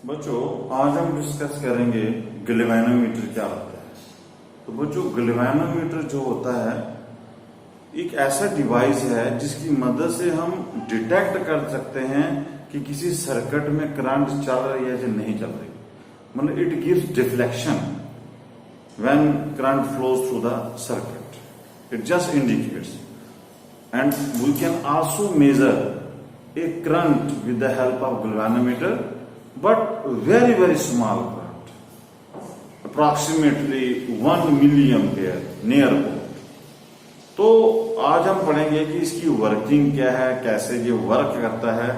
बच्चों आज हम डिस्कस करेंगे गैल्वेनोमीटर क्या होता है। तो बच्चों गैल्वेनोमीटर जो होता है एक ऐसा डिवाइस है जिसकी मदद से हम डिटेक्ट कर सकते हैं कि किसी सर्किट में करंट चल रही है या नहीं चल रही। मतलब it gives deflection when current flows through the circuit, it just indicates and we can also measure a current with the help of galvanometer, but very small current, approximately 1 milliampere near volt। तो आज हम पढ़ेंगे कि इसकी working क्या है, कैसे ये वर्क करता है।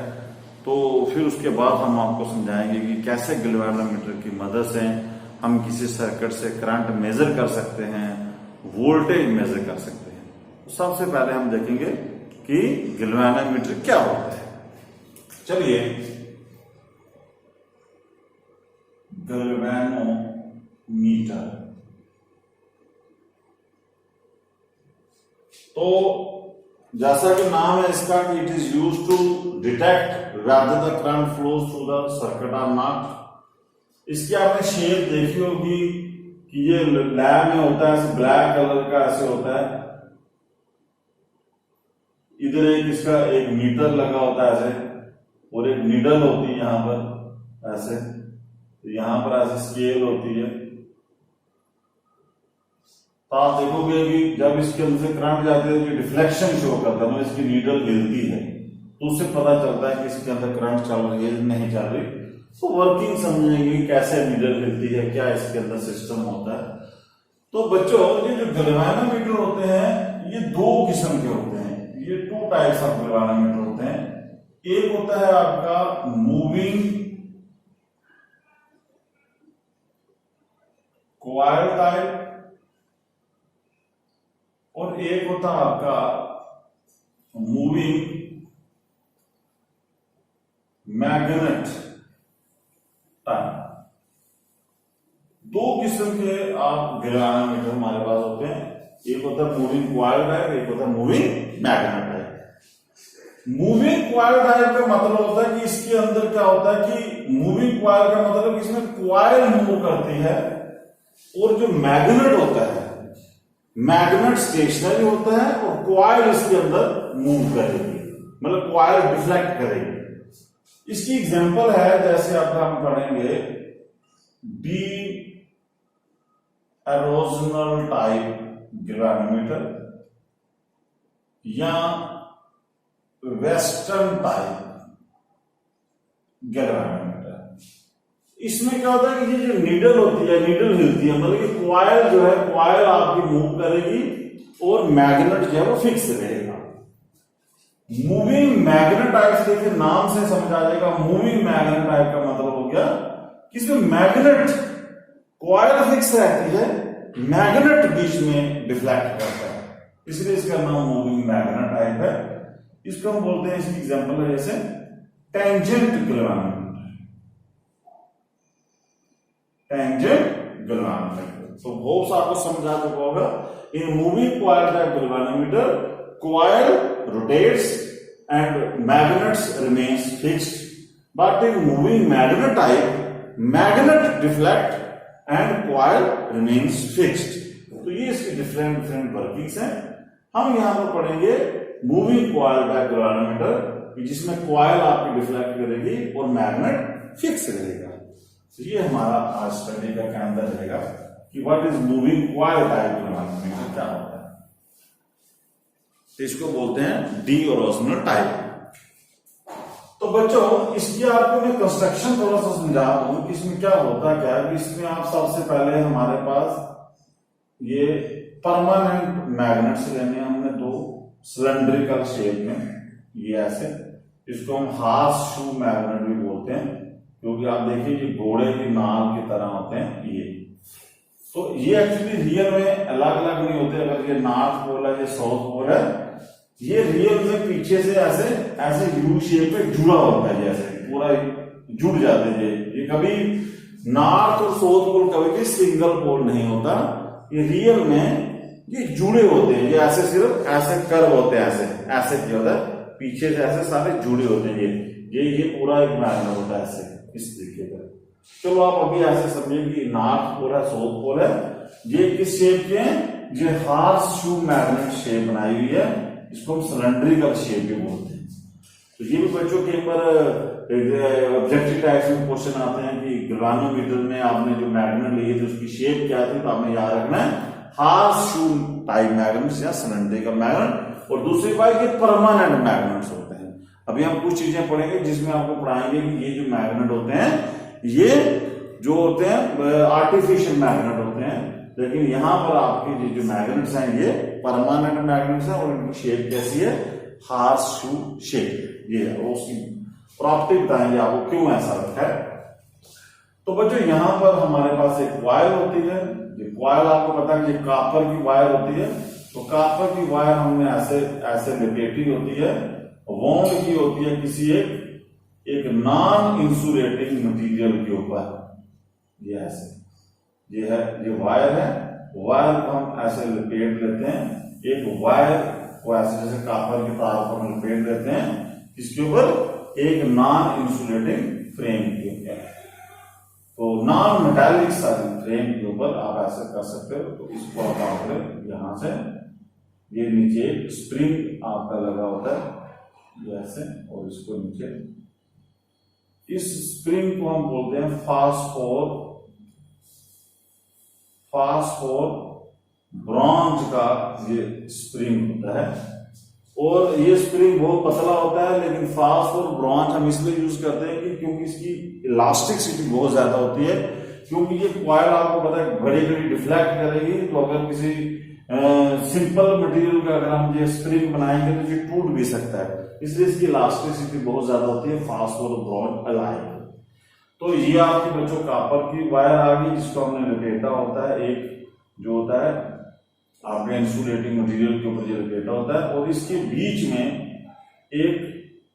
तो फिर उसके बाद हम आपको समझाएंगे कि कैसे गैल्वेनोमीटर की मदद से हम किसी सर्किट से करंट मेजर कर सकते हैं, वोल्टेज मेजर कर सकते हैं। तो सबसे पहले हम देखेंगे कि गैल्वेनोमीटर क्या होता है। चलिए गैल्वेनोमीटर, तो जैसा कि नाम है इसका कि it is use to detect whether the current flows through the circuit और नॉट। इसकी आपने शेप देखी होगी कि ये लैब में होता है, ब्लैक कलर का ऐसे होता है। इधर एक इसका एक मीटर लगा होता है ऐसे, और एक नीडल होती है यहां पर ऐसे, यहां पर ऐसे स्केल होती है। तो आप देखोगे कि जब इसके अंदर से करंट जाते हैं तो डिफ्लेक्शन शो करता है, इसकी नीडल हिलती है, तो उससे पता चलता है कि इसके अंदर करंट चल रही है नहीं चल रही। तो वर्किंग समझेंगे कैसे नीडल हिलती है, क्या इसके अंदर सिस्टम होता है। तो बच्चों ये जो गैल्वेनोमीटर होते हैं ये दो किस्म के होते हैं, ये 2 टाइप्स ऑफ गैल्वेनोमीटर होते हैं। एक होता है आपका मूविंग कॉइल टाइप और एक होता है आपका मूविंग मैग्नेट टाइप। दो किस्म के आप गैल्वेनोमीटर हमारे पास होते हैं, एक होता है मूविंग कॉइल टाइप, एक होता है moving magnet type. Moving coil type का मतलब होता है कि इसके अंदर क्या होता है कि मूविंग कॉइल का मतलब इसमें कॉइल मूव करती है, और जो मैग्नेट होता है मैग्नेट स्टेशनरी होता है और कॉइल इसके अंदर मूव करेगी, मतलब कॉइल डिफ्लेक्ट करेगी। इसकी एग्जांपल है जैसे अब हम पढ़ेंगे डी एरोजनल टाइप गैल्वेनोमीटर या वेस्टर्न टाइप गैल्वेनोमीटर। इसमें क्या होता है कि ये जो नीडल होती है, नीडल हिलती है, मतलब कि कॉइल जो है कॉइल आपकी मूव करेगी और मैग्नेट जो है वो फिक्स रहेगा। मूविंग मैग्नेट टाइप देखिए नाम से समझ आ जाएगा। मूविंग मैग्नेट टाइप का मतलब हो गया कि इसमें मैग्नेट कॉइल फिक्स रहती है, मैग्नेट बीच में डिफ्लेक्ट करता है, इसलिए इसका नाम मूविंग मैग्नेट टाइप है। इसको हम बोलते हैं, इसकी एग्जांपल है जैसे टेंजेंट गैल्वेनोमीटर। टेंजेंट गैल्वेनोमीटर तो बहुत आपको समझ आ चुका होगा। In moving coil type galvanometer coil rotates and magnets remains fixed, but in moving magnet type magnet deflect and coil remains fixed. तो ये इसकी डिफरेंट वर्किंग्स हैं। हम यहां पर पढ़ेंगे मूविंग कॉइल टाइप गैल्वेनोमीटर जिसमें कॉइल आपकी डिफ्लेक्ट करेगी और मैग्नेट फिक्स रहेगा। तो ये हमारा आज स्टडी का केंद्र रहेगा कि what is moving coil type galvanometer, क्या होता है। तो इसको बोलते हैं डी एरोजनल टाइप। तो बच्चों इसकी आपको मैं कंस्ट्रक्शन थोड़ा सा समझा दूं कि इसमें क्या होता है। इसमें आप सबसे पहले हमारे पास ये परमानेंट मैग्नेट्स लेने हमने दो सिलेंड्रिकल शेप में, ये ऐसे, इसको हम हाफ शू मैग्नेट भी बोलते हैं क्योंकि आप देखिए ये घोड़े की नाल की तरह होते हैं ये। तो ये एक्चुअली रियल में अलग अलग नहीं होते। अगर ये नॉर्थ पोल है, ये साउथ पोल है, ये रियल में पीछे से ऐसे ऐसे यू शेप पे जुड़ा होता है, जैसे पूरा जुड़ जाते हैं। ये कभी नॉर्थ और साउथ पोल कभी भी सिंगल पोल नहीं होता, ये रियल में ये जुड़े होते हैं। ये ऐसे सिर्फ ऐसे कर्व होते हैं, ऐसे ऐसे क्या होता है पीछे से ऐसे सारे जुड़े होते हैं, ये पूरा एक मैग्नेट होता है ऐसे इस तरीके का। चलो आप अभी ऐसे समझिए कि नॉर्थ पोल है, साउथ पोल है, ये किस शेप के हैं, ये हार्स शू मैग्नेट शेप बनाई हुई है, इसको हम सिलेंड्रिकल शेप भी बोलते हैं। तो ये भी बच्चों के एक बार ऑब्जेक्टिव टाइप में क्वेश्चन आते हैं कि गैल्वेनोमीटर में आपने जो मैग्नेट लिए थे उसकी शेप क्या थी, तो आपने याद रखना है हार्स शू टाइप मैग्नेट्स या सिलेंड्रिकल मैग्नेट। और दूसरी बात ये परमानेंट मैग्नेट्स होते हैं। अभी हम कुछ चीजें पढ़ेंगे जिसमें आपको पढ़ाएंगे कि ये जो मैग्नेट होते हैं ये जो होते हैं आर्टिफिशियल मैग्नेट होते हैं, लेकिन यहां पर आपके ये जो मैग्नेट्स हैं ये परमानेंट मैग्नेट्स हैं और इनकी शेप कैसी है, हार्स शू शेप। ये है, उसकी प्रॉपर्टी बताएंगे आपको क्यों ऐसा रखा है। तो बच्चों यहां पर हमारे पास एक वायर होती है, ये वायर आपको पता है ये कापर की वायर होती है। तो कापर की वायर हमने ऐसे लपेटी होती है, वाउंड की होती है किसी एक नॉन इंसुलेटिंग मटेरियल के ऊपर, ये ऐसे ये वायर है, वायर को हम ऐसे लपेट लेते हैं, एक वायर को ऐसे जैसे कापर के तार को हम लपेट देते हैं इसके ऊपर एक नॉन इंसुलेटिंग फ्रेम के ऊपर, तो नॉन मेटालिक सारी फ्रेम के ऊपर आप ऐसे कर सकते हो। तो इसको आप यहां से ये नीचे स्प्रिंग आपका लगा होता है ये ऐसे, और इसको नीचे इस स्प्रिंग को हम बोलते हैं फास्फोर ब्रॉन्ज का ये स्प्रिंग होता है। और ये स्प्रिंग बहुत पतला होता है, लेकिन फास्फोर ब्रॉन्ज हम इसलिए यूज करते हैं कि क्योंकि इसकी इलास्टिसिटी बहुत ज्यादा होती है, क्योंकि ये कॉइल आपको पता है घड़ी घड़ी डिफ्लेक्ट करेगी। तो अगर किसी सिंपल मटेरियल का अगर हम ये स्प्रिंग बनाएंगे तो ये टूट भी सकता है, इसलिए इसकी इलास्टिसिटी बहुत ज्यादा होती है फास्फोर ब्रॉन्ज अलाइक। तो ये आपके बच्चों कापर की वायर आ गई जिसको हमने लपेटा होता है, एक जो होता है आपके इंसुलेटिंग मटेरियल के ऊपर ये लपेटा होता है, और इसके बीच में एक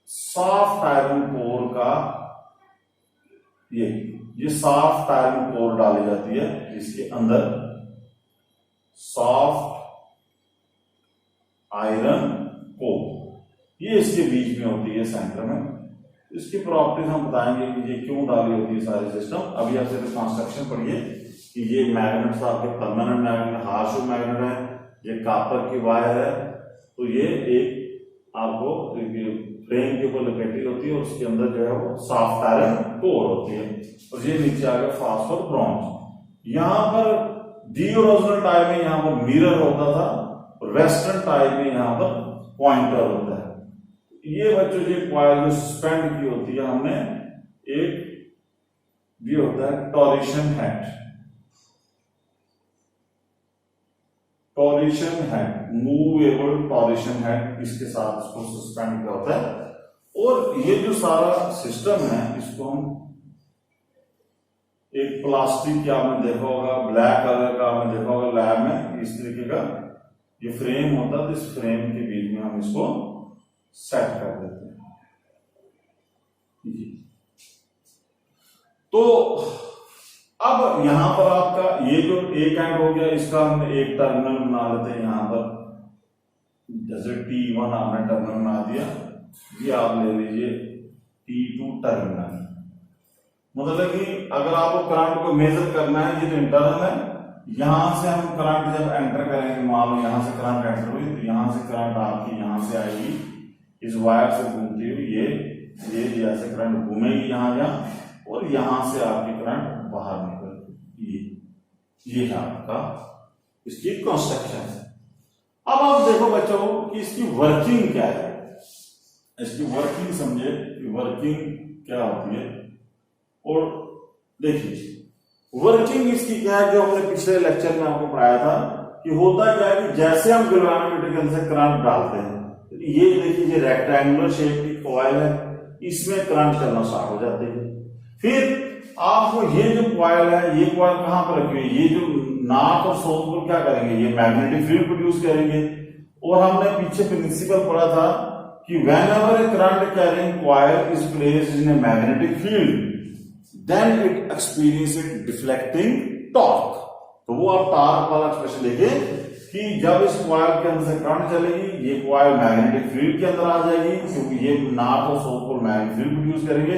सॉफ्ट आयरन कोर का ये सॉफ्ट आयरन कोर डाली जाती है, इसके अंदर सॉफ्ट आयरन कोर ये इसके बीच में होती है सेंटर में। इसकी प्रॉपर्टीज हम बताएंगे कि ये क्यों डाली होती है सारे सिस्टम। अभी आप सिर्फ कंस्ट्रक्शन पढ़िए कि ये मैग्नेट्स आपके परमानेंट मैग्नेट हार्श मैग्नेट है, ये कापर की वायर है, तो ये एक आपको फ्रेम के ऊपर लपेटी होती है और उसके अंदर जो है वो सॉफ्ट आयरन कोर होती है, और ये नीचे आ गया फास्फोर ब्रॉन्ज। यहाँ पर दी ओरिजिनल टाइप में यहाँ पर मिरर होता था और वेस्टर्न टाइप में यहाँ पर पॉइंटर होता है। ये बच्चों ये कॉइल जो सस्पेंड की होती है हमने एक ये होता है टॉरिशन हेड मूवेबल टॉरिशन हेड, इसके साथ इसको सस्पेंड किया होता है। और ये जो सारा सिस्टम है इसको हम एक प्लास्टिक का आपने देखा होगा, ब्लैक कलर का आपने देखा होगा लैब में, इस तरीके का ये फ्रेम होता है, तो इस फ्रेम के बीच में हम इसको सेट कर देते हैं। तो अब यहां पर आपका ये जो एक एंड हो गया, इसका हम एक टर्मिनल बना लेते हैं यहां पर, जैसे T1 आपने टर्मिनल बना दिया, ये आप ले लीजिए T2 टर्मिनल। मतलब कि अगर आपको करंट को मेजर करना है, ये तो इंटरनल है, यहां से हम करंट जब एंटर करेंगे, मान लो यहां से करंट एंटर हुई, तो यहां से करंट आपकी यहां से आएगी इस वायर से घूमती हुई, ये ऐसे करंट घूमेगी यहां, और यहां से आपकी करंट बाहर निकलेगी। ये है आपका इसकी कंस्ट्रक्शन है। अब आप देखो बच्चों कि इसकी वर्किंग क्या है, इसकी वर्किंग समझे कि वर्किंग क्या होती है। और देखिए वर्किंग इसकी क्या है, जो हमने पिछले लेक्चर में आपको पढ़ाया था कि होता क्या है कि जैसे हम गैल्वेनोमीटर के अंदर करंट डालते हैं, ये देखिए ये रेक्टेंगुलर शेप की कॉइल है, इसमें करंट चलना स्टार्ट हो जाती है। फिर आपको ये जो कॉइल है, ये कॉइल कहां पर रखी हुई है, ये जो नॉर्थ और साउथ पोल क्या करेंगे, ये मैग्नेटिक फील्ड प्रोड्यूस करेंगे। और हमने पीछे प्रिंसिपल पढ़ा था कि whenever a current carrying coil is placed in a magnetic field, then it experiences deflecting torque। तो वो आप टॉर्क वाला एक्सप्रेशन देखिए कि जब इस कॉइल के अंदर से करंट चलेगी, ये कॉइल मैग्नेटिक फील्ड के अंदर आ जाएगी, क्योंकि ये नॉर्थ और south pole magnetic field produce करेंगे।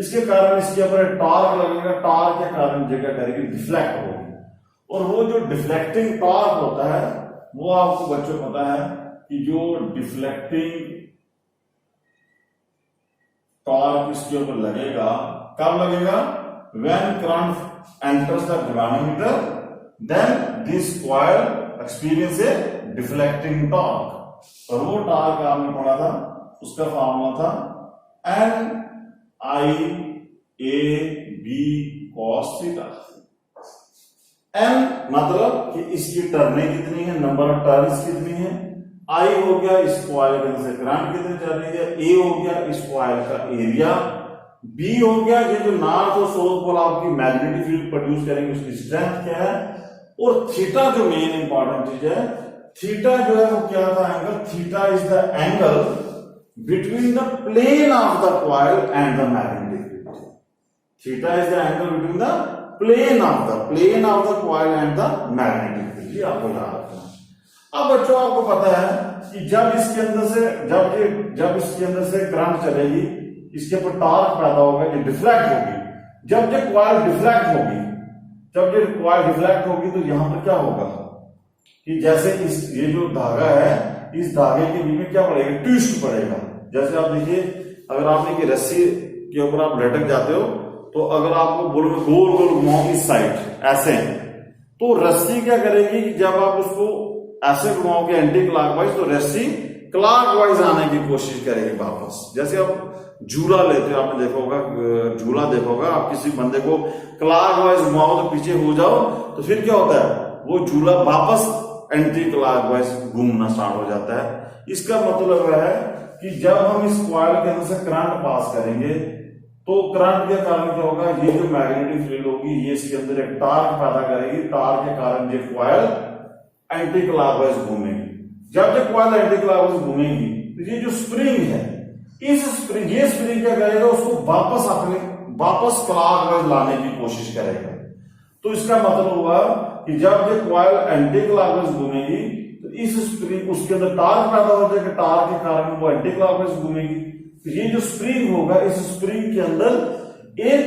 इसके कारण इसके ऊपर टॉर्क लगेगा, टॉर्क के कारण जगह करेगी डिफ्लेक्ट होगी, और वो जो डिफ्लेक्टिंग टॉर्क होता है वो आपको बच्चों पता है कि जो डिफ्लेक्टिंग टॉर्क इसके ऊपर लगेगा, कब लगेगा? When current enters the galvanometer, then this coil experience a deflecting torque. और वो टॉर्क आपने पढ़ा था, उसका फॉर्मूला था N I A B cos theta. N मतलब कि इसकी टर्नें कितनी है, नंबर ऑफ टर्न्स कितनी है। आई हो गया इस कॉइल के अंदर से करंट कितनी चल रही है। ए हो गया इस कॉइल का एरिया। बी हो गया ये जो नॉर्थ और साउथ पोल आपकी मैग्नेटिक फील्ड प्रोड्यूस करेंगे उसकी स्ट्रेंथ क्या है। और थीटा जो मेन इंपॉर्टेंट चीज है, थीटा जो है वो क्या था angle, theta is the angle between the plane of the coil and the magnetic field. Theta is the angle between the plane of the coil and the magnetic field. ये आपको याद रखना है। अब बच्चों आपको पता है कि जब इसके अंदर से जब इसके अंदर से करंट चलेगी, इसके ऊपर टॉर्क पैदा होगा, ये डिफ्लेक्ट होगी। जब ये कॉइल डिफ्लेक्ट होगी, तो यहां पर क्या होगा कि जैसे ये जो धागा है, इस धागे के बीच में क्या पड़ेगा, ट्विस्ट पड़ेगा। जैसे आप देखिए, अगर आपने की रस्सी के ऊपर आप लटक जाते हो, तो अगर आपको बोलोगे गोल गोल घुमाओ इस साइड ऐसे, तो रस्सी क्या करेगी कि जब आप उसको ऐसे घुमाओगे एंटी क्लॉकवाइज, तो रस्सी क्लॉकवाइज आने की कोशिश करेगी वापस। जैसे आप झूला लेते हो, आपने देखा होगा, झूला देखा होगा, आप किसी बंदे को क्लॉकवाइज घुमाओ तो पीछे हो जाओ, तो फिर क्या होता है, वो झूला वापस एंटी क्लॉकवाइज घूमना स्टार्ट हो जाता है। इसका मतलब है कि जब हम इस कॉइल के अंदर से करंट पास करेंगे, तो करंट के कारण क्या होगा, ये जो मैग्नेटिक फील्ड होगी ये इसके अंदर एक टॉर्क पैदा करेगी। टॉर्क के कारण ये कॉइल एंटी क्लॉकवाइज घूमेगी। जब ये कॉइल एंटी क्लॉकवाइज घूमेगी, तो ये जो स्प्रिंग है, ये स्प्रिंग क्या करेगा, उसको वापस क्लॉकवाइज लाने की कोशिश करेगा। तो इसका मतलब हुआ कि जब ये कॉइल एंटी क्लॉकवाइज घूमेगी, तो इस स्प्रिंग उसके अंदर टॉर्क पैदा हो जाएगा, टॉर्क के कारण वो एंटी क्लॉकवाइज घूमेगी। ये जो स्प्रिंग होगा, इस स्प्रिंग के अंदर एक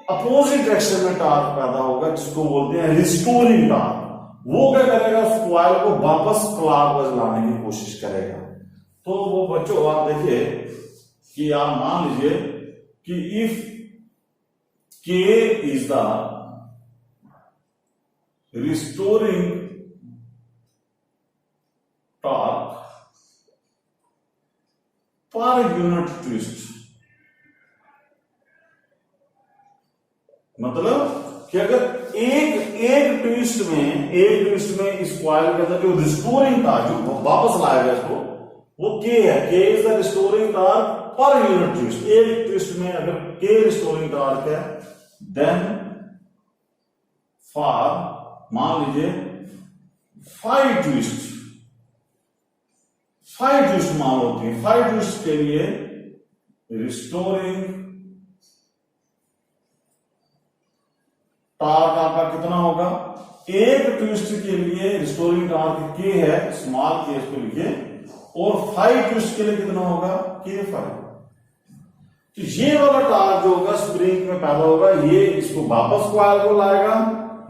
अपोजिट डायरेक्शन में टॉर्क पैदा होगा, जिसको बोलते हैं रिस्टोरिंग टॉर्क। वो क्या करेगा, उस कॉइल को वापस क्लॉकवाइज लाने की कोशिश करेगा। तो वो बच्चों आप देखिए कि आप मान लीजिए कि if K is the restoring torque per unit twist, मतलब कि अगर एक ट्विस्ट में इस कॉइल के अंदर जो रिस्टोरिंग टॉर्क जो वापस लाएगा इसको, वो K है। K is the restoring torque per unit twist. एक ट्विस्ट में अगर K रिस्टोरिंग टॉर्क है, देन फॉर मान लीजिए 5 ट्विस्ट मान होती है। 5 ट्विस्ट के लिए रिस्टोरिंग टॉर्क आपका कितना होगा, एक ट्विस्ट के लिए रिस्टोरिंग टॉर्क K है, स्मॉल k इसको लिखिए, और 5 ट्विस्ट के लिए कितना होगा, K5। तो ये वाला टॉर्क जो होगा स्प्रिंग में पैदा होगा, ये इसको वापस कॉइल को लाएगा,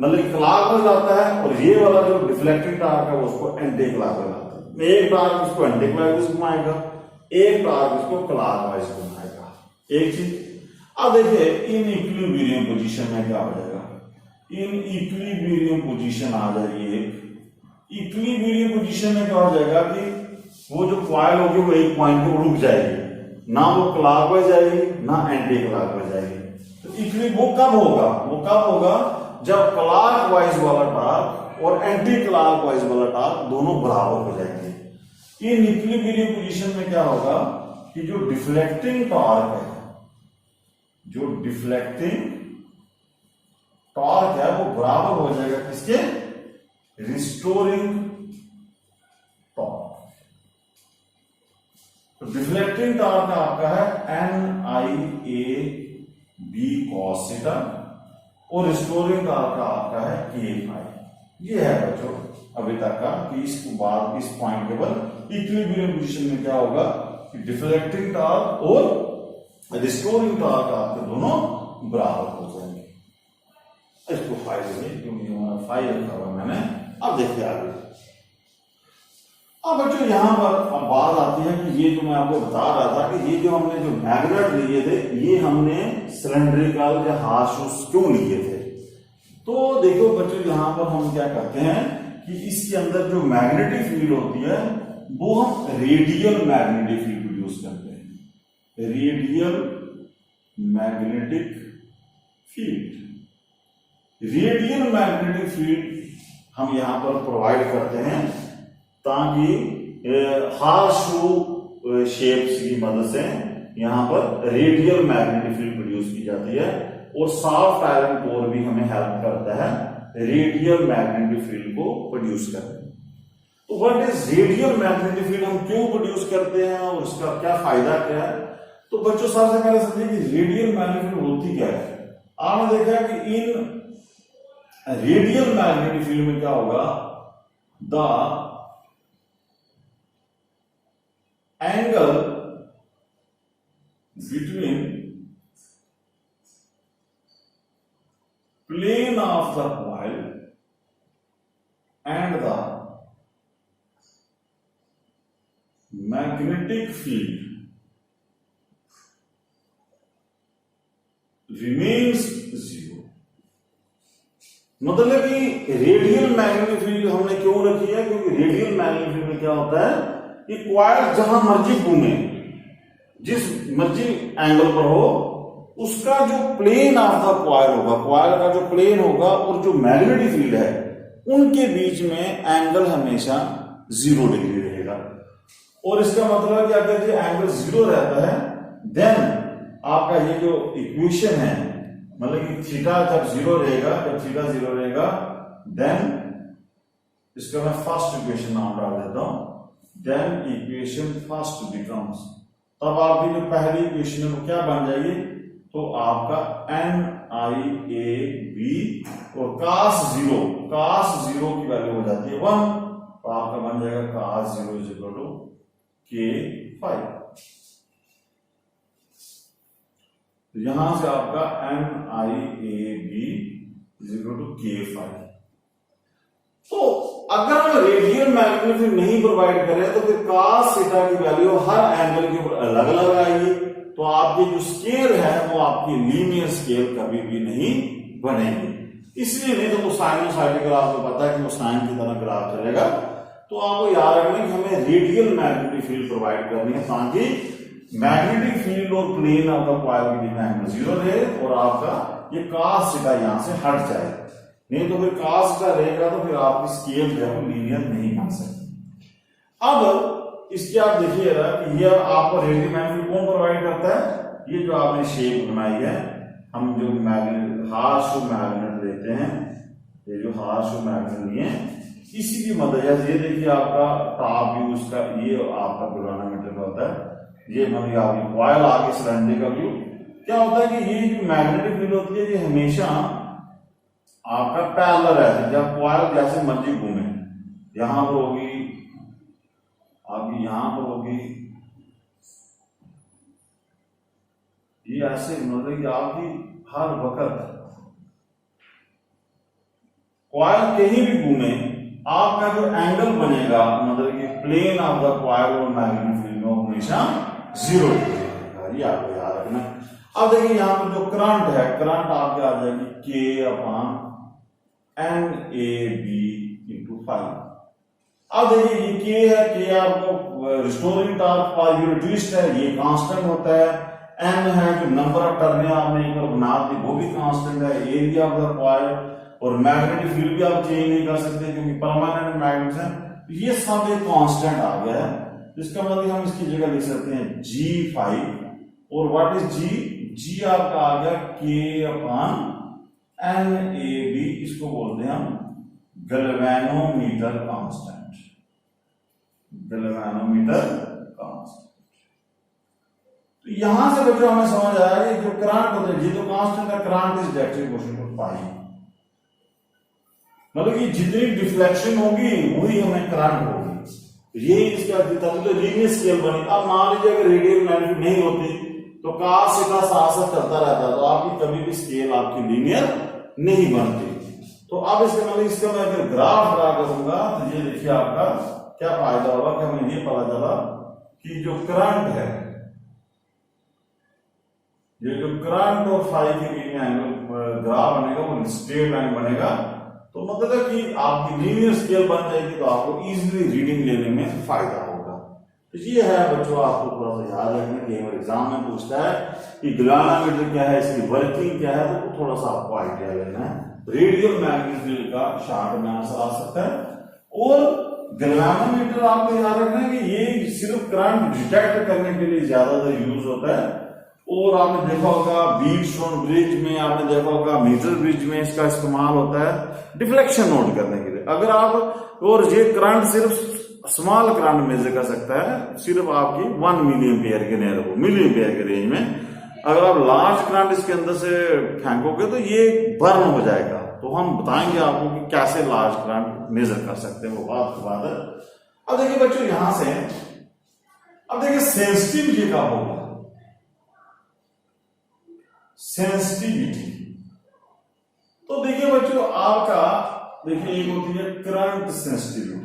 मतलब क्लॉकवाइज आता है, और ये वाला जो डिफ्लेक्टिंग टॉर्क है वो उसको एंटी क्लॉकवाइज आता है। एक टॉर्क इसको एंटी क्लॉकवाइज घुमाएगा, एक टॉर्क इसको क्लॉकवाइज घुमाएगा। एक चीज अब देखिए, इन इक्विलिब्रियम पोजीशन में क्या हो जाएगा, इन इक्विलिब्रियम पोजीशन आ जाएगी। इक्विलिब्रियम पोजीशन में क्या हो जाएगा कि वो जो कॉइल होगी वो एक पॉइंट पे रुक जाएगी, ना वो क्लॉकवाइज जाएगी ना एंटी क्लॉकवाइज जाएगी। तो इक्विलिब्रियम वो कब होगा जब क्लॉकवाइज वाला टॉर्क और एंटी क्लॉकवाइज वाला टॉर्क दोनों बराबर हो जाएंगे। इन इक्विलिब्रियम पोजीशन में क्या होगा कि जो डिफ्लेक्टिंग टॉर्क है, जो डिफ्लेक्टिंग टॉर्क है वो बराबर हो जाएगा किसके, रिस्टोरिंग टॉर्क। तो डिफ्लेक्टिंग टॉर्क आपका है NIAB cos थीटा, और रिस्टोरिंग टॉर्क आपका है K5। ये है बच्चों अभी तक का कि इसके बाद इस पॉइंट के बाद इक्विलिब्रियम पोजीशन में क्या होगा कि डिफ्लेक्टिंग टॉर्क और रिस्टोरिंग टॉर्क आपके दोनों बराबर हो जाएंगे। इसको फाइल में क्योंकि फाइल रखा हुआ मैंने। अब देखिए आगे। अब बच्चों यहां पर अब बात आती है कि ये जो मैं आपको बता रहा था कि ये जो हमने जो मैग्नेट लिए थे ये हमने सिलेंड्रिकल या हार्शूस क्यों लिए थे। तो देखो बच्चों यहां पर हम क्या करते हैं कि इसके अंदर जो मैग्नेटिक फील्ड होती है वो हम रेडियल मैग्नेटिक फील्ड प्रोड्यूस करते हैं। Radial magnetic field, radial magnetic field हम यहां पर प्रोवाइड करते हैं ताकि हार्शू शेप्स की मदद से यहां पर रेडियल मैग्नेटिक फील्ड प्रोड्यूस की जाती है और सॉफ्ट आयरन कोर भी हमें हेल्प करता है रेडियल मैग्नेटिक फील्ड को प्रोड्यूस करने में। तो what is radial magnetic field, हम क्यों प्रोड्यूस करते हैं और उसका क्या फायदा क्या है। तो बच्चों सबसे पहले समझिए कि रेडियल मैग्नेटिक फील्ड होती क्या है। आपने देखा कि इन रेडियल मैग्नेटिक फील्ड में क्या होगा, the angle between plane of the coil and the magnetic field remains zero। मतलब कि रेडियल मैग्नेटिक फील्ड हमने क्यों रखी है, क्योंकि रेडियल मैग्नेटिक फील्ड में क्या होता है कि कॉइल जहां मर्जी घूमे, जिस मर्जी एंगल पर हो, उसका जो प्लेन ऑफ द कॉइल होगा, कॉइल का जो प्लेन होगा और जो मैग्नेटिक फील्ड है उनके बीच में एंगल हमेशा 0 डिग्री रहेगा। और इसका मतलब कि अगर ये एंगल 0 रहता है देन आपका ये जो इक्वेशन है, मतलब कि थीटा जब 0 रहेगा, जब थीटा 0 रहेगा देन इसका मैं फर्स्ट इक्वेशन नाम डाल देता हूं, देन इक्वेशन फर्स्ट बिकम्स, तब आपकी जो पहली इक्वेशन है वो क्या बन जाएगी, तो आपका NIAB और cos 0 की वैल्यू हो जाती है 1, तो आपका बन जाएगा cos 0 is equal to K5। यहां से आपका NIAB is equal to K5। तो अगर हम रेडियल मैग्नेटिक फील्ड नहीं प्रोवाइड करें तो फिर cos थीटा की वैल्यू हर एंगल के ऊपर अलग अलग आएगी, तो आपकी जो स्केल है वो आपकी लीनियर स्केल कभी भी नहीं बनेगी। इसलिए नहीं तो वो साइनोसाइडिकल आपको पता है कि वो साइन की तरह ग्राफ चलेगा। तो आपको याद रखना कि हमें रेडियल मैग्नेटिक फील्ड प्रोवाइड करनी है ताकि मैग्नेटिक फील्ड और प्लेन ऑफ द कॉइल के बीच में एंगल 0 रहे और आपका ये cos थीटा यहां से हट जाए। नहीं तो फिर cos थीटा रहेगा तो फिर आपकी स्केल जो है वो लीनियर नहीं बन सकती। अब इसके आप देखिएगा कि ये आपको रेडियल मैग्नेटिक कौन प्रोवाइड करता है, ये जो आपने शेप बनाई है, हम जो मैग्नेट हार्शू मैग्नेट लेते हैं, ये जो हार्शू मैग्नेट लिए इसी की मदद से, ये देखिए आपका टॉप व्यू उसका, ये आपका गैल्वेनोमीटर का होता है, ये मतलब आपकी कॉइल आगे सिलेंडर का व्यू क्या होता है कि ये जो मैग्नेटिक फील्ड होती है ये हमेशा आपका पैरेलल रहता है। जब कॉइल जैसे मर्जी घूमे, यहां पर होगी आपकी, यहां पर होगी, ये ऐसे मतलब कि आपकी हर वक्त कॉइल कहीं भी घूमे आपका जो एंगल बनेगा, मतलब कि प्लेन ऑफ द कॉइल और मैग्नेटिक फील्ड में हमेशा 0 डिग्री, ये आपको याद रखना। अब देखिए यहां पर जो करंट है, करंट आपके आ जाएगी K/NAB/5। अब देखिए ये K है, K आपको restoring torque per unit twist है, ये कांस्टेंट होता है। N है जो नंबर ऑफ टर्न आपने एक बार बना दी वो भी कांस्टेंट है। एरिया ऑफ द कॉइल और मैग्नेटिक फील्ड भी आप चेंज नहीं कर सकते क्योंकि परमानेंट मैग्नेट है, ये सब एक कांस्टेंट आ गया है। इसका मतलब हम इसकी जगह लिख सकते हैं G5। और व्हाट इज G? G आपका आ गया K/NAB, इसको बोलते हैं हम गैल्वेनोमीटर कांस्टेंट, गैल्वेनोमीटर कांस्टेंट। तो यहां से बच्चों हमें समझ आया कि जो करंट होता है, ये जो कांस्टेंट है, current is directly proportional to pi. मतलब कि जितनी डिफ्लेक्शन होगी वही हमें करंट होगी। ये इसका तो लीनियर स्केल बनी। अब मान लीजिए अगर रेडियल मैग्नीट्यूड नहीं होती तो cos थीटा साथ चलता रहता तो आपकी कभी भी स्केल आपकी लीनियर नहीं बनती। तो अब इसका मैं अगर ग्राफ ड्रा करूंगा तो ये देखिए आपका क्या फायदा होगा कि हमें ये पता चला कि जो करंट है, ये जो करंट और फाई के बीच में एंगल ग्राफ बनेगा वो स्ट्रेट लाइन बनेगा। तो मतलब है कि आपकी लीनियर स्केल बन जाएगी तो आपको इजीली रीडिंग लेने में फायदा होगा। तो ये है बच्चों, आपको थोड़ा सा याद रखना कि एग्जाम में पूछता है कि गैल्वेनोमीटर क्या है, इसकी वर्किंग क्या है, तो थोड़ा सा आपको आइडिया लेना है। रेडियल मैग्नेटिक का शॉर्ट में आंसर आ सकता है। और गैल्वेनोमीटर आपको याद रखना है कि ये सिर्फ करंट डिटेक्ट करने के लिए ज्यादातर यूज होता है। और आपने देखा होगा व्हीटस्टोन ब्रिज में, आपने देखा होगा मीटर ब्रिज में इसका इस्तेमाल होता है डिफ्लेक्शन नोट करने के लिए। अगर आप, और ये करंट सिर्फ स्मॉल करंट मेजर कर सकता है, सिर्फ आपकी 1 मिली एम्पियर के नियर को, मिली एम्पियर के रेंज में। अगर आप लार्ज करंट इसके अंदर से फेंकोगे तो ये बर्न हो जाएगा। तो हम बताएंगे आपको कि कैसे लार्ज करंट मेजर कर सकते हैं, वो बात के बाद। अब देखिए बच्चों यहां से, अब देखिए सेंसिटिविटी का होगा, सेंसिटिविटी। तो देखिए बच्चों आपका, देखिए एक होती है current sensitivity,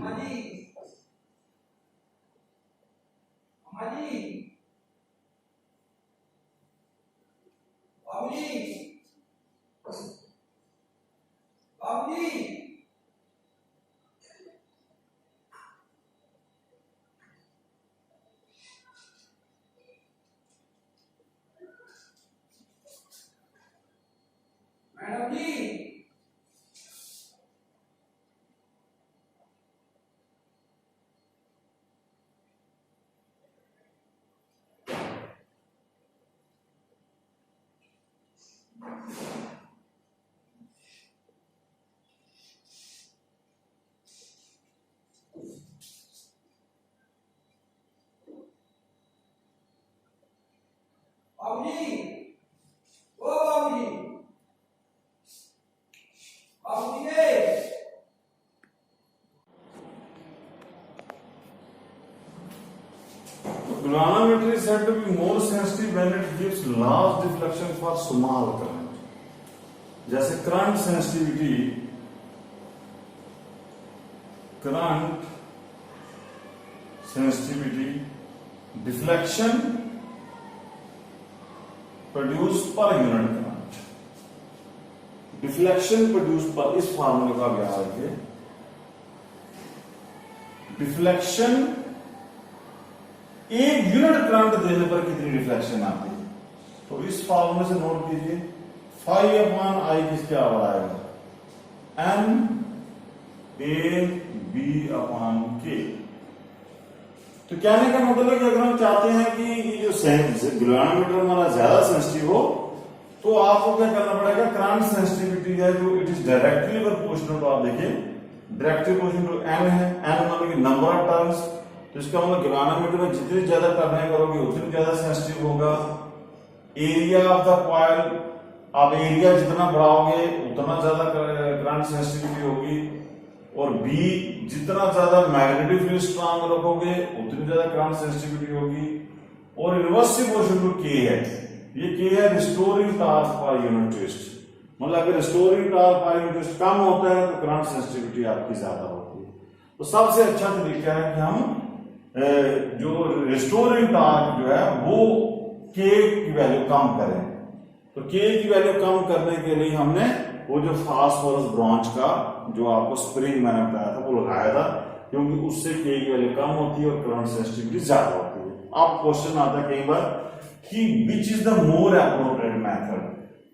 Granulomètre is said to be more sensitive when it gives large deflection for small current. जैसे current sensitivity, deflection produce per unit current, deflection produce पर, इस फार्मूले का याद रखिए। डिफ्लेक्शन एक यूनिट करंट देने पर कितनी डिफ्लेक्शन आती है, तो इस फॉर्मूले से नोट कीजिए। फाई अपॉन आई किसके बराबर आएगा, एम ए बी अपॉन के। तो कहने का मतलब है कि अगर हम चाहते हैं कि ये जो गैल्वेनोमीटर हमारा ज्यादा सेंसिटिव हो तो आपको क्या करना पड़ेगा, करंट सेंसिटिविटी है जो it is directly proportional to, आप देखिए डायरेक्टली प्रोपोर्शनल टू एन है, एन मतलब कि नंबर ऑफ टर्न्स। तो इसका मतलब गैल्वेनोमीटर में जितनी ज्यादा टर्नें करोगे उतनी ज्यादा सेंसिटिव होगा। एरिया ऑफ द कॉइल, आप एरिया जितना बढ़ाओगे उतना ज्यादा करंट सेंसिटिविटी होगी। और बी, जितना ज्यादा मैग्नेटिक फील्ड स्ट्रांग रखोगे उतनी ज्यादा करंट सेंसिटिविटी होगी। और इनवर्स प्रोपोर्शनल टू के है, ये के है restoring torque per unit twist. मतलब अगर restoring torque per unit twist कम होता है तो करंट सेंसिटिविटी आपकी ज्यादा होती है। तो सबसे अच्छा तरीका है कि हम जो रिस्टोरिंग टॉर्क जो है वो के की वैल्यू कम करें। तो के की वैल्यू कम करने के लिए हमने वो जो फास्फोरस ब्रॉन्ज का जो आपको स्प्रिंग मैंने बताया था वो लगाया था, क्योंकि उससे के की वैल्यू कम होती है और करंट सेंसिटिविटी ज्यादा होती है। अब क्वेश्चन आता है कई बार कि which is the more appropriate method.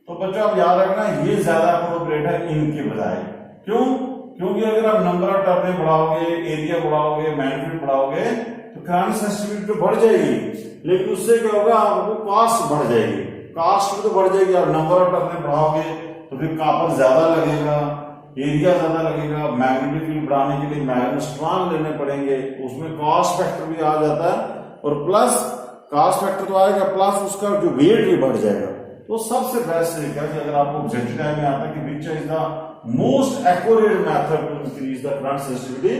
तो बच्चों आप याद रखना ये ज्यादा एप्रोप्रिएट है इनके बजाय। क्यों? क्योंकि अगर आप नंबर ऑफ टर्नें बढ़ाओगे, एरिया बढ़ाओगे, मैग्नीट्यूड बढ़ाओगे तो करंट सेंसिटिविटी तो बढ़ जाएगी, लेकिन उससे क्या होगा, आपको कॉस्ट बढ़ जाएगी। कॉस्ट भी तो बढ़ जाएगी, आप नंबर ऑफ टर्नें बढ़ाओगे तो फिर कॉपर ज्यादा लगेगा, एरिया ज्यादा लगेगा, मैग्नेटिक फील्ड बढ़ाने के लिए मैग्नेट स्ट्रॉन्ग लेने पड़ेंगे, उसमें कॉस्ट फैक्टर भी आ जाता है। और प्लस कॉस्ट फैक्टर तो आएगा, प्लस उसका जो वेट भी बढ़ जाएगा। तो सबसे बेस्ट तरीका है कि अगर आपको ऑब्जेक्टिव टाइम में आता है कि which is the most accurate method to increase the current sensitivity.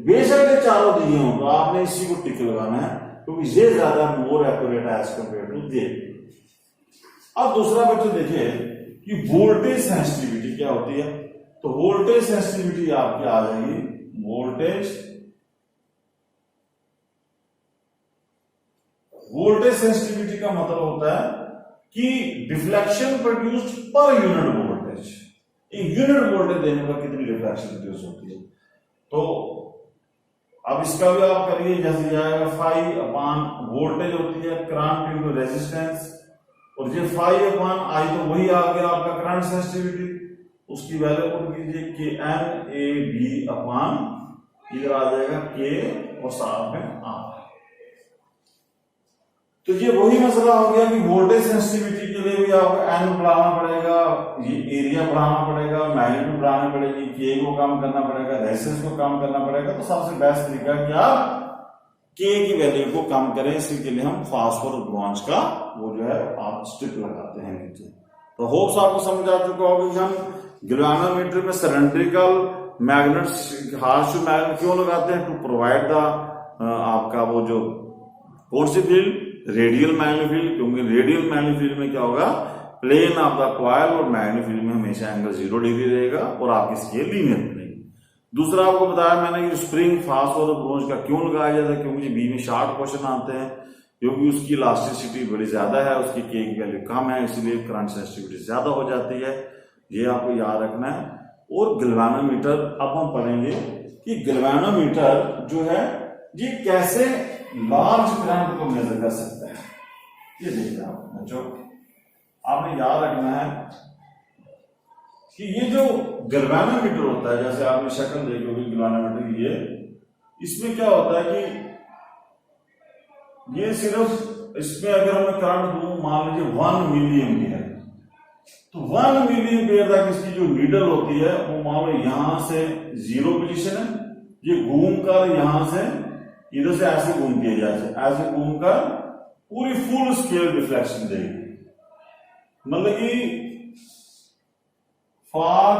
बेशक ये चारों दिए हों तो आपने इसी को टिक लगाना है क्योंकि ये ज्यादा मोर एक्यूरेट है एज कंपेयर टू दे। अब दूसरा बच्चों देखिए कि वोल्टेज सेंसिटिविटी क्या होती है। तो वोल्टेज सेंसिटिविटी आपकी आ जाएगी, वोल्टेज सेंसिटिविटी का मतलब होता है कि deflection produced per unit voltage. एक यूनिट वोल्टेज देने पर कितनी डिफ्लेक्शन प्रोड्यूस होती है। तो अब इसका भी आप करिए, जैसे जाएगा फाई अपान वोल्टेज होती है करंट इनटू रेजिस्टेंस, और ये फाई अपान आई तो वही आ गया आपका करंट सेंसिटिविटी, उसकी वैल्यू पुट कीजिए कि एन ए बी अपान इधर आ जाएगा के और साथ में आर। तो ये वही मसला हो गया कि वोल्टेज सेंसिटिविटी के लिए भी आपको एन बढ़ाना पड़ेगा, ये एरिया बढ़ाना पड़ेगा, मैग्नीट्यूड बढ़ानी पड़ेगी, के को कम करना पड़ेगा, रेजिस्टेंस को कम करना पड़ेगा। तो सबसे बेस्ट तरीका है कि आप के की वैल्यू को कम करें। इसी के लिए हम फास्फोरस ब्रॉन्ज का वो जो है आप स्ट्रिप लगाते हैं नीचे। तो होप्स आपको समझ आ चुका होगा कि हम गैल्वेनोमीटर में सिलेंड्रिकल मैग्नेट्स हार्श मैग्नेट क्यों लगाते हैं, टू प्रोवाइड द आपका वो जो कौन सी फील्ड, रेडियल मैग्नेटिक फील्ड। क्योंकि रेडियल मैग्नेटिक फील्ड में क्या होगा, प्लेन ऑफ द कॉइल और मैग्नेटिक फील्ड में हमेशा एंगल 0 डिग्री रहेगा और आपकी स्केल लीनियर बनेगी। दूसरा आपको बताया मैंने कि स्प्रिंग फास्फोरस ब्रॉन्ज का क्यों लगाया जाता है, क्योंकि बी में शार्ट क्वेश्चन आते हैं, क्योंकि उसकी इलास्टिसिटी बड़ी ज्यादा है, उसकी के की वैल्यू कम है, इसलिए करंट सेंसिटिविटी ज्यादा हो जाती है। ये आपको याद रखना है। और गैल्वेनोमीटर अब हम पढ़ेंगे कि गैल्वेनोमीटर जो है ये कैसे लार्ज करंट को मेजर कर सकता है। ये देखिए आप बच्चों, आपने याद रखना है कि ये जो गैल्वेनोमीटर होता है, जैसे आपने शक्ल देखी होगी गैल्वेनोमीटर की, ये इसमें क्या होता है कि ये सिर्फ इसमें अगर हमें करंट दूं, मान लीजिए 1 मिली एम्पियर, तो 1 मिली एम्पियर तक इसकी जो नीडल होती है वो मान लो यहां से 0 पोजीशन है, ये घूमकर यहां से इधर से ऐसे घूमती है, जैसे ऐसे घूमकर पूरी फुल स्केल डिफ्लेक्शन देगी। मतलब कि for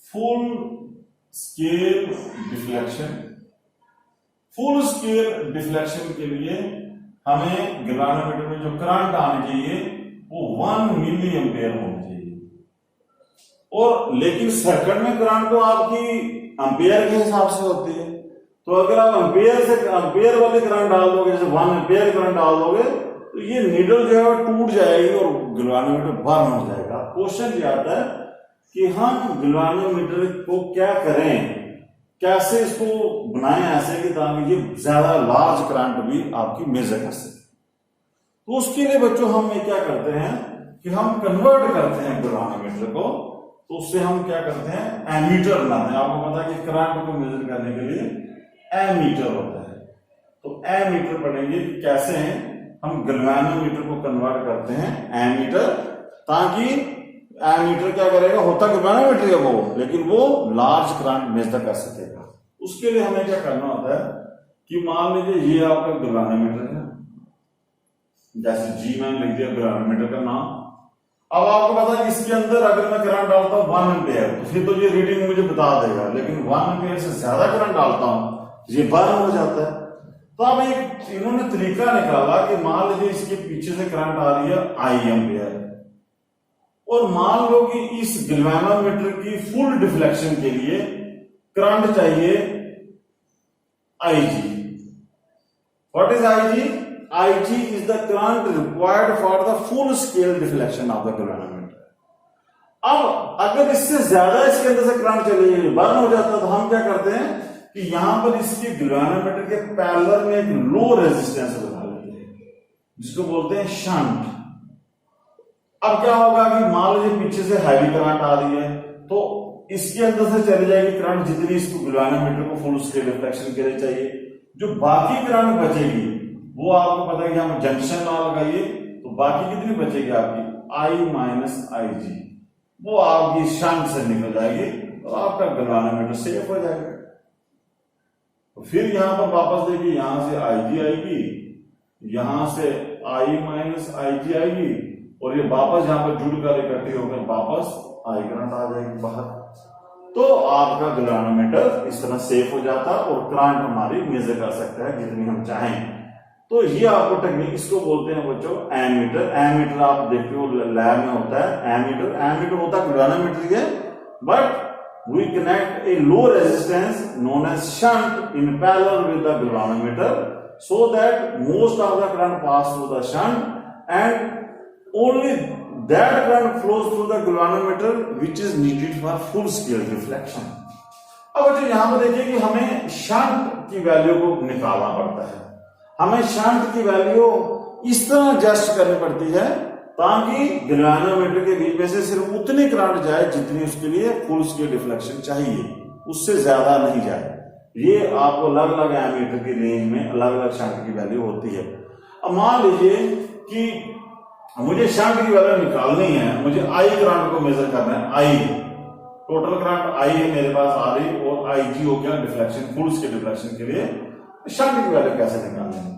full scale deflection, full scale deflection के लिए हमें गैल्वेनोमीटर में जो करंट आनी चाहिए वो 1 मिली एम्पियर होनी चाहिए। और लेकिन सर्किट में करंट तो आपकी एम्पियर के हिसाब से होती है। तो अगर आप एम्पियर वाले करंट डाल दोगे, जैसे 1 एम्पियर करंट डाल दोगे, तो ये नीडल जो है टूट जाएगी और गैल्वेनोमीटर बर्न हो जाएगा। क्वेश्चन ये आता है कि हम गैल्वेनोमीटर को क्या करें, कैसे इसको बनाएं ऐसे कि ताकि ये ज्यादा लार्ज करंट भी आपकी मेजर कर सके। तो उसके लिए बच्चों हम ये क्या करते हैं कि हम कन्वर्ट करते हैं गैल्वेनोमीटर को। तो उससे हम क्या करते हैं, एमीटर बनाते हैं। आपको पता है कि करंट को मेजर करने के लिए एमीटर होता है। तो एमीटर पढ़ेंगे कि कैसे हम गैल्वेनोमीटर को कन्वर्ट करते हैं एमीटर, ताकि एमीटर क्या करेगा, होता गैल्वेनोमीटर है वो, लेकिन वो लार्ज करंट मेजर कर सकेगा। उसके लिए हमें क्या करना होता है कि मान लीजिए ये आपका गैल्वेनोमीटर है, जैसे जी मैंने लिख दिया गैल्वेनोमीटर का नाम। अब आपको पता है कि इसके अंदर अगर मैं करंट डालता हूं 1 एम्पियर, तो फिर तो ये रीडिंग मुझे बता देगा, लेकिन 1 एम्पियर से ज्यादा करंट डालता हूं ये बर्न हो जाता है। तो अब एक इन्होंने तरीका निकाला कि मान लीजिए इसके पीछे से करंट आ रही है आई एम्पियर, और मान लो कि इस गैल्वेनोमीटर की फुल डिफ्लेक्शन के लिए करंट चाहिए IG। What is IG? IG is the current required for the full scale deflection of the gैल्वेनोमीटर। अब अगर इससे ज्यादा इसके अंदर से करंट चले बर्न हो जाता है, तो हम क्या करते हैं कि यहां पर इसके गैल्वेनोमीटर के पैरेलल में एक लो रेजिस्टेंस बना लेते हैं, जिसको बोलते हैं शंट। अब क्या होगा कि मान लीजिए पीछे से हैवी करंट आ रही है, तो इसके अंदर से चली जाएगी करंट जितनी इसको गैल्वेनोमीटर को फुल स्केल डिफ्लेक्शन के लिए चाहिए। जो बाकी करंट बचेगी वो आपको पता है कि हम जंक्शन लॉ लगाइए, तो बाकी कितनी बचेगी आपकी I माइनस IG, वो आपकी शंट से निकल जाएगी और आपका गैल्वेनोमीटर सेफ हो जाएगा। तो फिर यहां पर वापस देखिए, यहां से IG आएगी, यहां से I माइनस IG आएगी, और ये वापस यहाँ पर जुड़कर इकट्ठी होकर वापस आई करंट आ जाएगी बाहर। तो आपका गैल्वेनोमीटर इस तरह सेफ हो जाता है और करंट हमारी मेजर कर सकता है जितनी हम चाहें। तो ये आपको टेक्निक, इसको बोलते हैं बच्चों एमीटर। एमीटर आप देखते हो लैब में होता है एमीटर होता है गैल्वेनोमीटर के, but we connect a low resistance known as shunt in parallel with the galvanometer so that most of the current pass through the shunt and only that current flows through the galvanometer which is needed for full scale reflection। अब जो यहां पर देखिए कि हमें shunt की value को निकालना पड़ता है, हमें शंट की वैल्यू इस तरह एडजस्ट करनी पड़ती है ताकि गैल्वेनोमीटर के बीच में से सिर्फ उतनी करंट जाए जितनी उसके लिए फुल स्केल रिफ्लेक्शन चाहिए, उससे ज्यादा नहीं जाए। ये आपको अलग अलग एमीटर की रेंज में अलग अलग शंट की वैल्यू होती है। अब मान लीजिए कि मुझे शंट की वैल्यू निकालनी है, मुझे आई करंट को मेजर करना है, आई टोटल करंट आई है मेरे पास आ रही और आई जी हो गया डिफ्लेक्शन, फुल स्केल डिफ्लेक्शन के लिए शंट की वैल्यू कैसे निकालनी है।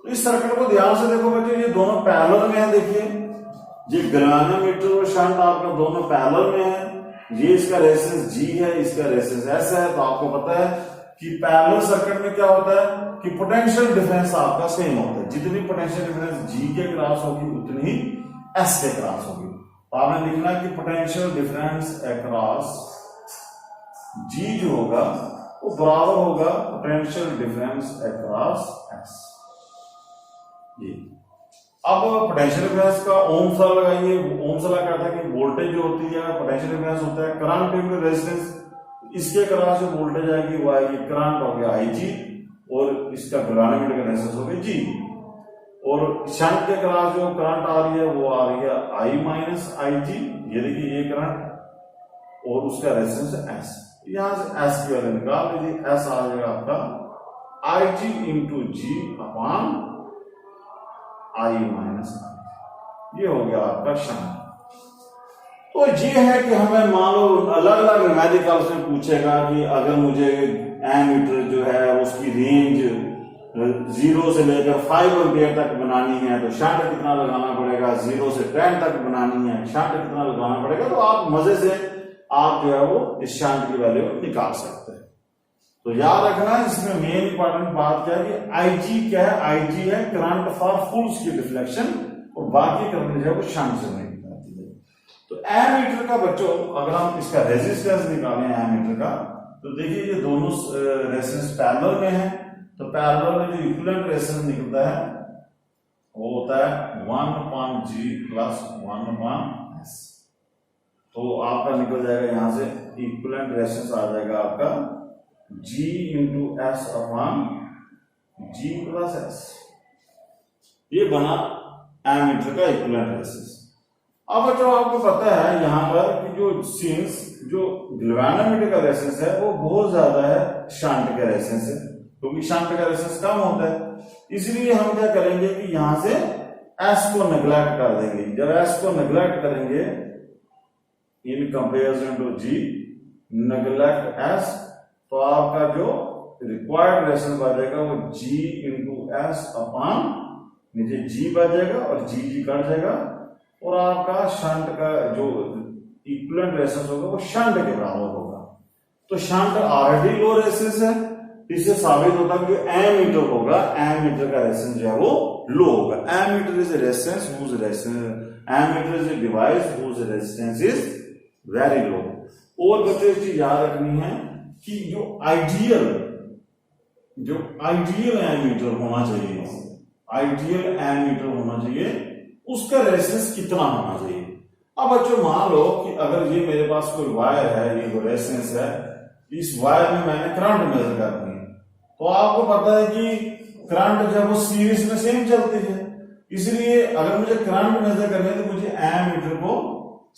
तो इस सर्किट को ध्यान से देखो बच्चों, ये दोनों पैरेलल में है। देखिए ये गैल्वेनोमीटर और शंट आपका दोनों पैरेलल में है। ये इसका रेजिस्टेंस जी है, इसका रेजिस्टेंस एस है। तो आपको पता है कि पैरेलल सर्किट में क्या होता है कि पोटेंशियल डिफरेंस आपका सेम होता है, जितनी पोटेंशियल डिफरेंस जी के क्रॉस होगी उतनी ही एस के क्रॉस होगी। तो आपने लिखना कि पोटेंशियल डिफरेंस अक्रॉस जी जो होगा वो बराबर होगा पोटेंशियल डिफरेंस अक्रॉस एस। ये अब पोटेंशियल डिफरेंस का ओम्स लॉ लगाइए। ओम्स लॉ कहता है कि वोल्टेज जो होती है पोटेंशियल डिफरेंस होता है करंट इनटू रेजिस्टेंस, इसके क्रॉस जो वोल्टेज आएगी वो आएगी करंट हो गया आई जी और इसका गैल्वेनोमीटर का रेजिस्टेंस हो गया जी, और शंट के क्रॉस जो करंट आ रही है वो आ रही है आई माइनस आई जी। ये देखिए ये करंट और उसका रेजिस्टेंस एस, यहां से एस की वैल्यू निकाल लीजिए। एस आ जाएगा आपका I G into G upon I minus I, ये हो गया आपका शंट। तो ये है कि हमें मान लो अलग अलग न्यूमेरिकल से पूछेगा कि अगर मुझे एमीटर जो है उसकी रेंज 0 से लेकर 5 एम्पीयर तक बनानी है तो शंट कितना लगाना पड़ेगा, 0 से 10 तक बनानी है शंट कितना लगाना पड़ेगा। तो आप मजे से आप जो है वो इस शंट की वैल्यू निकाल सकते हैं। तो याद रखना इसमें मेन इंपॉर्टेंट बात क्या है कि आईजी क्या है, आईजी है current for full scale deflection और बाकी करंट जो है वो शंट से नहीं निकलती है। तो एमीटर का बच्चों अगर हम इसका रेजिस्टेंस निकालें एमीटर का, तो देखिए ये दोनों रेजिस्टेंस पैरेलल में है। तो पैरेलल में जो इक्विवेलेंट रेजिस्टेंस निकलता है वो होता है 1/G प्लस 1/S। तो आपका निकल जाएगा यहां से इक्विवेलेंट रेजिस्टेंस आ जाएगा आपका G into S upon G plus S. ये बना एमीटर का इक्विवेलेंट रेजिस्टेंस। अब बच्चों आपको पता है यहां पर कि जो सिंस जो गैल्वेनोमीटर का रेजिस्टेंस है वो बहुत ज्यादा है शंट के रेजिस्टेंस से, क्योंकि शंट का रेजिस्टेंस कम होता है। इसलिए हम क्या करेंगे कि यहां से एस को नेग्लेक्ट कर देंगे। जब एस को नेग्लेक्ट करेंगे in comparison to G, neglect S, तो आपका जो रिक्वायर्ड रेजिस्टेंस बचेगा वो G इंटू एस अपॉन नीचे G बचेगा और जी कट जाएगा और आपका शंट का जो इक्विवेलेंट रेजिस्टेंस होगा वो शंट के बराबर होगा। तो शंट ऑलरेडी लो रेजिस्टेंस है, इससे साबित होता है कि एमीटर होगा, एमीटर का रेजिस्टेंस जो है वो लो होगा। Ammeter is a resistance whose resistance, ammeter is a device whose resistance is very low। और बच्चों एक चीज याद रखनी है कि जो आइडियल एमीटर होना चाहिए, आइडियल एमीटर होना चाहिए, उसका रेजिस्टेंस कितना होना चाहिए। अब बच्चों मान लो कि अगर ये मेरे पास कोई वायर है, ये जो रेजिस्टेंस है, इस वायर में मैंने करंट मेजर करनी है, तो आपको पता है कि करंट जो है वो सीरीज में सेम चलती है। इसलिए अगर मुझे करंट मेजर करनी है तो मुझे एमीटर को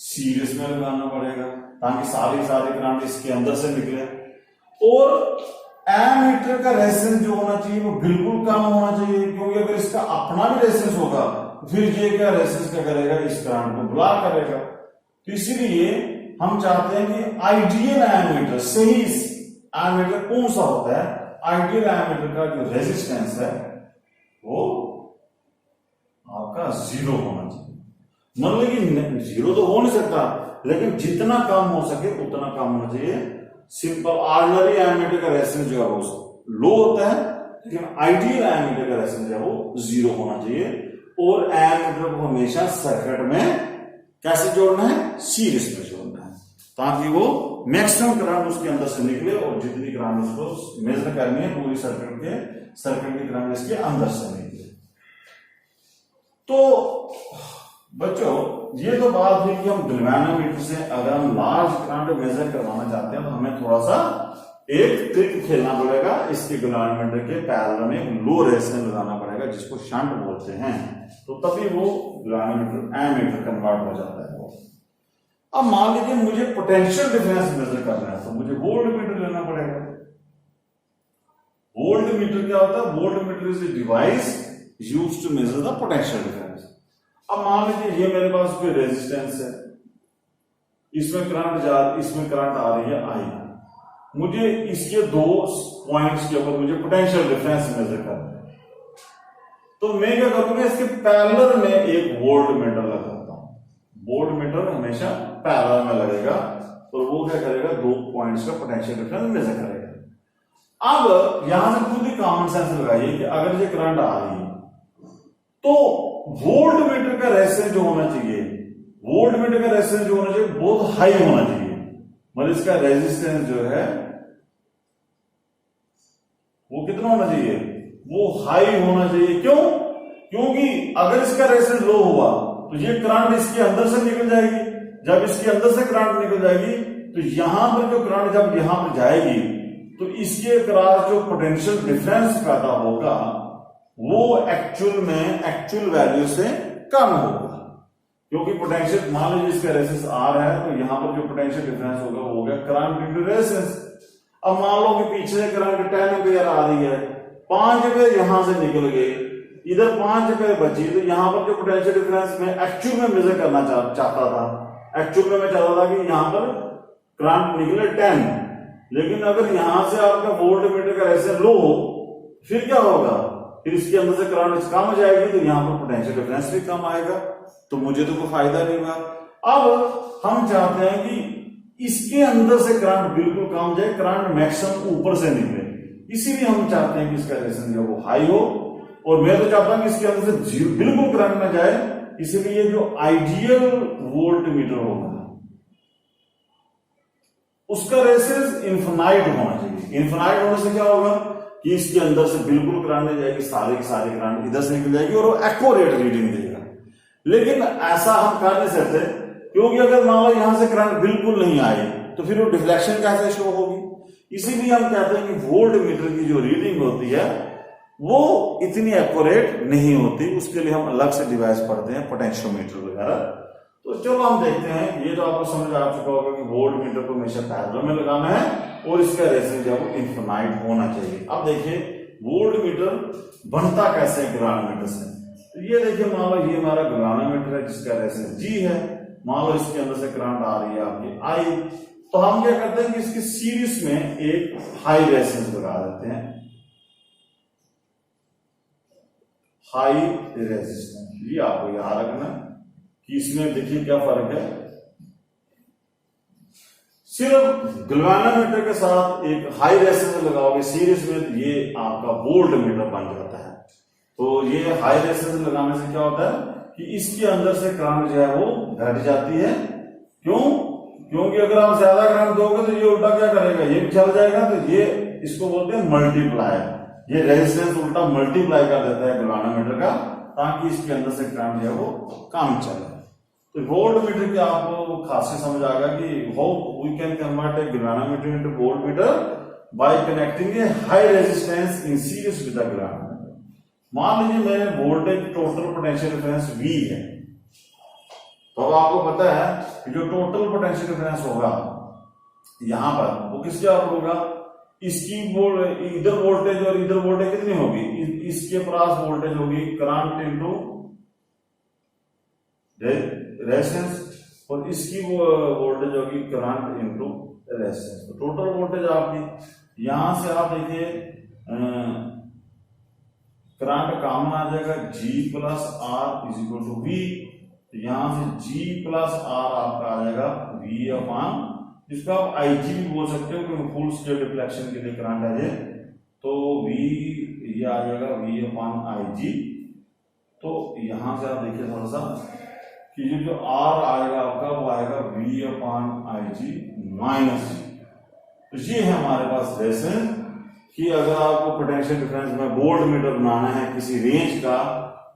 सीरीज में लगाना पड़ेगा ताकि सारी करंट इसके अंदर से निकले। और एमीटर का रेजिस्टेंस जो होना चाहिए वो बिल्कुल कम होना चाहिए, क्योंकि अगर इसका अपना भी रेजिस्टेंस होगा फिर ये क्या रेजिस्टेंस क्या करेगा, इस करंट को ब्लॉक करेगा। तो इसलिए हम चाहते हैं कि आइडियल एमीटर, सही एमीटर कौन सा होता है, आइडियल एमीटर का जो रेजिस्टेंस है वो आपका 0 होना चाहिए। मान लो कि जीरो तो हो नहीं सकता, लेकिन जितना कम हो सके उतना कम होना चाहिए। सिंपल ऑर्डिनरी एमीटर का रेजिस्टेंस जो है वो लो होता है, लेकिन आइडियल एमीटर का रेजिस्टेंस जो है वो जीरो होना चाहिए। और एमीटर को हमेशा सर्किट में कैसे जोड़ना है, सीरीज में जोड़ना है, ताकि वो मैक्सिमम करंट उसके अंदर से निकले और जितनी करंट उसको मेजर करनी है पूरी सर्किट की करंट इसके अंदर से निकले। तो बच्चों ये तो बात हुई कि हम गैल्वेनोमीटर से अगर हम लार्ज करंट मेजर करवाना चाहते हैं तो हमें थोड़ा सा एक ट्रिक खेलना पड़ेगा। इसके गैल्वेनोमीटर के पैरेलल में एक लो रेजिस्टेंस लगाना पड़ेगा जिसको शंट बोलते हैं, तो तभी वो गैल्वेनोमीटर एमीटर कन्वर्ट हो जाता है। अब मान लीजिए मुझे पोटेंशियल डिफरेंस मेजर करना है तो मुझे वोल्ट मीटर लेना पड़ेगा। वोल्ट मीटर क्या होता है, volt meter is a device used to measure the potential difference. अब मान लीजिए ये मेरे पास कोई रेजिस्टेंस है, इसमें करंट आ रही है आई, मुझे इसके दो पॉइंट्स के ऊपर मुझे पोटेंशियल डिफरेंस मेजर करना है, तो मैं क्या करूंगा, इसके पैरेलल में एक वोल्ट मीटर लगाता हूं। वोल्ट मीटर हमेशा पैरेलल में लगेगा और वो क्या करेगा, दो पॉइंट्स का पोटेंशियल डिफरेंस मेजर करेगा। अब यहां से खुद ही कॉमन सेंस लगाइए कि अगर ये करंट आ रही है तो वोल्ट मीटर का रेजिस्टेंस जो होना चाहिए, वोल्ट मीटर का रेजिस्टेंस जो होना चाहिए बहुत हाई होना चाहिए। मतलब इसका रेजिस्टेंस जो है वो कितना होना चाहिए, वो हाई होना चाहिए। क्यों? क्योंकि अगर इसका रेजिस्टेंस लो हुआ तो ये करंट इसके अंदर से निकल जाएगी। जब इसके अंदर से करंट निकल जाएगी तो यहां पर जो करंट जब यहां पर जाएगी तो इसके क्रॉस जो पोटेंशियल डिफरेंस पैदा होगा वो एक्चुअल वैल्यू से कम होगा। क्योंकि पोटेंशियल, मान लीजिए इसका रेजिस्टेंस आर है तो यहां पर जो पोटेंशियल डिफरेंस होगा वो हो गया करंट इनटू रेजिस्टेंस। अब मान लो कि पीछे से करंट 10 एम्पीयर आ रही है, 5 एम्पीयर यहां से निकल गए, इधर 5 एम्पीयर बची, तो यहां पर जो पोटेंशियल डिफरेंस मैं एक्चुअल में मेजर करना चाहता था, एक्चुअल में मैं चाहता था कि यहां पर करंट निकले 10, लेकिन अगर यहां से आपका वोल्ट मीटर का रेजिस्टेंस लो हो फिर क्या होगा, फिर इसके अंदर से करंट कम हो जाएगी तो यहां पर पोटेंशियल डिफरेंस भी कम आएगा, तो मुझे तो कोई फायदा नहीं हुआ। अब हम चाहते हैं कि इसके अंदर से करंट बिल्कुल कम जाए, करंट मैक्सिमम ऊपर से निकले, इसीलिए हम चाहते हैं कि इसका रेजिस्टेंस जो वो हाई हो। और मैं तो चाहता हूं कि इसके अंदर से बिल्कुल करंट ना जाए, इसीलिए जो आइडियल वोल्ट मीटर होगा उसका रेजिस्टेंस इन्फिनाइट होना चाहिए। इन्फिनाइट होने से क्या होगा कि इसके अंदर से बिल्कुल करंट नहीं जाएगी, सारे की सारी करंट इधर से निकल जाएगी और वो एक्यूरेट रीडिंग देगा। लेकिन ऐसा हम कर नहीं सकते, क्योंकि अगर मान लो यहां से करंट बिल्कुल नहीं आई तो फिर वो डिफ्लेक्शन कैसे शो होगी। इसीलिए हम कहते हैं कि वोल्ट मीटर की जो रीडिंग होती है वो इतनी एक्यूरेट नहीं होती, उसके लिए हम अलग से डिवाइस पढ़ते हैं, पोटेंशियोमीटर वगैरह। तो चलो हम देखते हैं, ये तो आपको समझ आ चुका होगा कि वोल्ट मीटर को हमेशा पैरेलल में लगाना है और इसका रेजिस्टेंस जो है इनफिनाइट होना चाहिए। अब देखिए वोल्ट मीटर बनता कैसे है गैल्वेनोमीटर से। तो ये देखिए, मान लो ये हमारा गैल्वेनोमीटर है जिसका रेजिस्टेंस जी है, मान लो इसके अंदर से करंट आ रही है आपकी आई, तो हम क्या करते हैं कि इसकी सीरीज में एक हाई रेजिस्टेंस लगा देते हैं, हाई रेजिस्टेंस। ये आपको याद रखना कि इसमें देखिए क्या फर्क है, सिर्फ गैल्वेनोमीटर के साथ एक हाई रेजिस्टेंस लगाओगे सीरीज में तो ये आपका वोल्ट मीटर बन जाता है। तो ये हाई रेजिस्टेंस लगाने से क्या होता है कि इसके अंदर से करंट जो है वो घट जाती है। क्यों? क्योंकि अगर आप ज्यादा करंट दोगे तो ये उल्टा क्या करेगा, ये भी चल जाएगा, तो ये इसको बोलते हैं मल्टीप्लायर। ये रेजिस्टेंस उल्टा मल्टीप्लाई कर देता है गैल्वेनोमीटर का, ताकि इसके अंदर से करंट जो है वो कम चले। तो वोल्ट मीटर की आपको खासियत समझ आ गया कि how we can convert a galvanometer into volt meter by connecting a high resistance in series with the galvanometer. मान लीजिए मेरे voltage total potential difference V है, तो अब आपको पता है कि जो टोटल पोटेंशियल डिफरेंस होगा यहां पर वो किसके ऊपर होगा, इसकी इधर वोल्टेज और इधर वोल्टेज कितनी होगी, इसके पास वोल्टेज होगी करंट इनटू रेजिस्टेंस और इसकी वोल्टेज होगी करंट इनटू रेजिस्टेंस। तो टोटल वोल्टेज आपकी यहां से आप देखिए करंट कॉमन आ जाएगा, G plus R is equal to V, तो यहां से G प्लस R आपका आ जाएगा V अपॉन, जिसको आप IG भी बोल सकते हो क्योंकि फुल स्केल डिफ्लेक्शन के लिए करंट है ये, तो V ये आ जाएगा V अपॉन IG। तो यहां से आप देखिए थोड़ा सा कि ये जो R आएगा आपका वो आएगा V upon IG minus G। तो ये है हमारे पास लेसन कि अगर आपको पोटेंशियल डिफरेंस में वोल्ट मीटर बनाना है किसी रेंज का,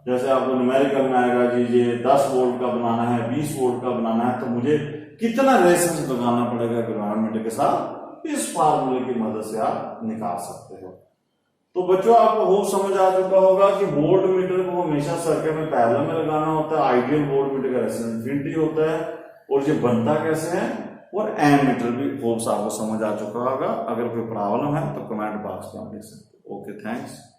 जैसे आपको न्यूमेरिकल में आएगा जी ये 10 वोल्ट का बनाना है, 20 वोल्ट का बनाना है, तो मुझे कितना रेजिस्टेंस लगाना पड़ेगा गैल्वेनोमीटर के साथ, इस फार्मूले की मदद से आप निकाल सकते हो। तो बच्चों आपको वो समझ आ चुका होगा कि वोल्ट मीटर को हमेशा सर्किट में पैरेलल में लगाना होता है, आइडियल वोल्ट मीटर का रेजिस्टेंस इनफिनिटी होता है, और ये बनता कैसे है, और एमीटर भी होप्स आपको समझ आ चुका होगा। अगर कोई प्रॉब्लम है तो कमेंट बॉक्स में आप लिख सकते हो। Okay, thanks.